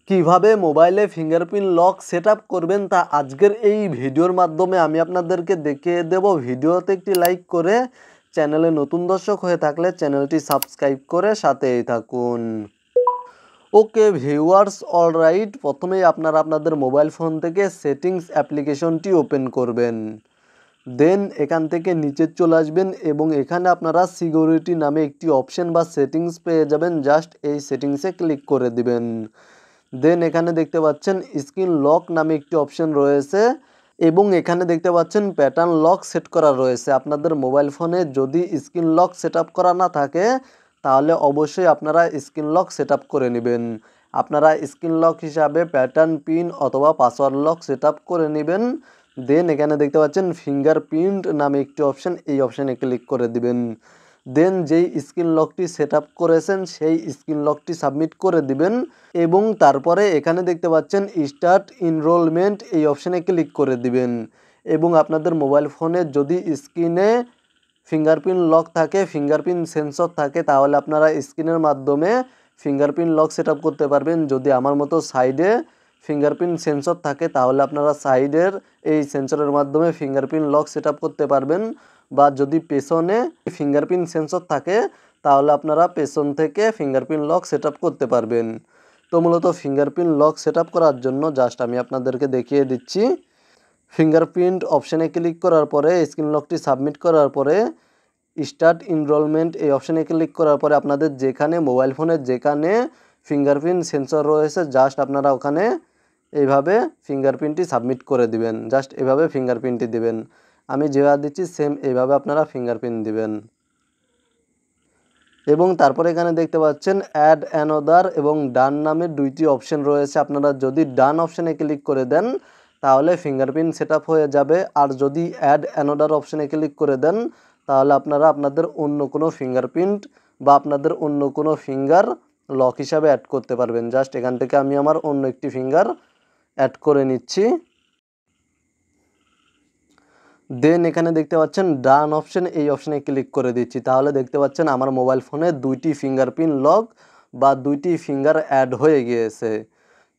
কিভাবে মোবাইলে fingerprint lock setup করবেন তা আজকের এই ভিডিওর মাধ্যমে আমি আপনাদেরকে দেখিয়ে দেব। ভিডিওতে একটি লাইক করে চ্যানেলে নতুন দর্শক হয়ে থাকলে চ্যানেলটি সাবস্ক্রাইব করে সাথেই থাকুন। ওকে ভিউয়ার্স, অলরাইট, প্রথমেই আপনারা আপনাদের মোবাইল ফোন থেকে সেটিংস অ্যাপ্লিকেশনটি ওপেন করবেন। দেন এখান থেকে নিচে চলে আসবেন এবং এখানে আপনারা সিকিউরিটি নামে একটি অপশন বা সেটিংস পেয়ে যাবেন। জাস্ট এই সেটিংসে ক্লিক করে দিবেন। দেন এখানে দেখতে পাচ্ছেন স্ক্রিন লক নামে একটি অপশন রয়েছে এবং এখানে দেখতে পাচ্ছেন প্যাটার্ন লক সেট করা রয়েছে। আপনাদের মোবাইল ফোনে যদি স্ক্রিন লক সেট করা না থাকে তাহলে অবশ্যই আপনারা স্ক্রিন লক সেট করে নেবেন। আপনারা স্ক্রিন লক হিসাবে প্যাটার্ন পিন অথবা পাসওয়ার্ড লক সেট করে নেবেন। দেন এখানে দেখতে পাচ্ছেন ফিঙ্গারপ্রিন্ট নামে একটি অপশন, এই অপশানে ক্লিক করে দিবেন। দেন যেই স্ক্রিন লকটি সেট করেছেন সেই স্ক্রিন লকটি সাবমিট করে দিবেন এবং তারপরে এখানে দেখতে পাচ্ছেন স্টার্ট এনরোলমেন্ট, এই অপশানে ক্লিক করে দিবেন এবং আপনাদের মোবাইল ফোনে যদি স্ক্রিনে ফিঙ্গারপ্রিন্ট লক থাকে, ফিঙ্গারপ্রিন্ট সেন্সর থাকে, তাহলে আপনারা স্ক্রিনের মাধ্যমে ফিঙ্গারপ্রিন্ট লক সেট করতে পারবেন। যদি আমার মতো সাইডে ফিঙ্গারপ্রিন্ট সেন্সর থাকে তাহলে আপনারা সাইডের এই সেন্সরের মাধ্যমে ফিঙ্গারপ্রিন্ট লক সেট করতে পারবেন, বা যদি পেছনে ফিঙ্গারপ্রিন্ট সেন্সর থাকে তাহলে আপনারা পেছন থেকে ফিঙ্গারপ্রিন্ট লক সেট করতে পারবেন। তো মূলত ফিঙ্গারপ্রিন্ট লক সেট করার জন্য জাস্ট আমি আপনাদেরকে দেখিয়ে দিচ্ছি। ফিঙ্গারপ্রিন্ট অপশানে ক্লিক করার পরে স্ক্রিন লকটি সাবমিট করার পরে স্টার্ট এনরোলমেন্ট, এই অপশানে ক্লিক করার পরে আপনাদের যেখানে মোবাইল ফোনের যেখানে ফিঙ্গারপ্রিন্ট সেন্সর রয়েছে জাস্ট আপনারা ওখানে এইভাবে ফিঙ্গারপ্রিন্টটি সাবমিট করে দিবেন। জাস্ট এভাবে ফিঙ্গারপ্রিন্টটি দিবেন। আমি যেভাবে দিচ্ছি সেম এইভাবে আপনারা ফিঙ্গারপ্রিন্ট দিবেন এবং তারপরে এখানে দেখতে পাচ্ছেন অ্যাড অ্যানাদার এবং ডান নামের দুইটি অপশন রয়েছে। আপনারা যদি ডান অপশানে ক্লিক করে দেন তাহলে ফিঙ্গারপ্রিন্ট সেট হয়ে যাবে, আর যদি অ্যাড অ্যানাদার অপশানে ক্লিক করে দেন তাহলে আপনারা আপনাদের অন্য কোনো ফিঙ্গারপ্রিন্ট বা আপনাদের অন্য কোনো ফিঙ্গার লক হিসাবে অ্যাড করতে পারবেন। জাস্ট এখান থেকে আমি আমার অন্য একটি ফিঙ্গার অ্যাড করে নিচ্ছি। দেন এখানে দেখতে পাচ্ছেন ডান অপশন, এই অপশানে ক্লিক করে দিচ্ছি। তাহলে দেখতে পাচ্ছেন আমার মোবাইল ফোনে দুইটি ফিঙ্গারপ্রিন্ট লক বা দুইটি ফিঙ্গার অ্যাড হয়ে গিয়েছে।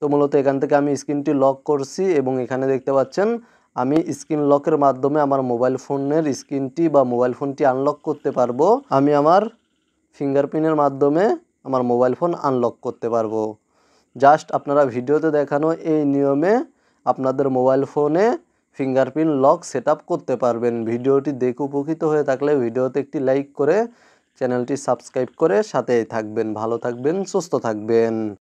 তো মূলত এখান থেকে আমি স্ক্রিনটি লক করছি এবং এখানে দেখতে পাচ্ছেন আমি স্ক্রিন লকের মাধ্যমে আমার মোবাইল ফোনের স্ক্রিনটি বা মোবাইল ফোনটি আনলক করতে পারবো। আমি আমার ফিঙ্গারপ্রিন্টের মাধ্যমে আমার মোবাইল ফোন আনলক করতে পারবো। জাস্ট আপনারা ভিডিওতে দেখানো এই নিয়মে আপনাদের মোবাইল ফোনে ফিঙ্গারপ্রিন্ট লক সেট করতে পারবেন। ভিডিওটি দেখে উপকৃত হয়ে থাকলে ভিডিওতে একটি লাইক করে চ্যানেলটি সাবস্ক্রাইব করে সাথেই থাকবেন। ভালো থাকবেন, সুস্থ থাকবেন।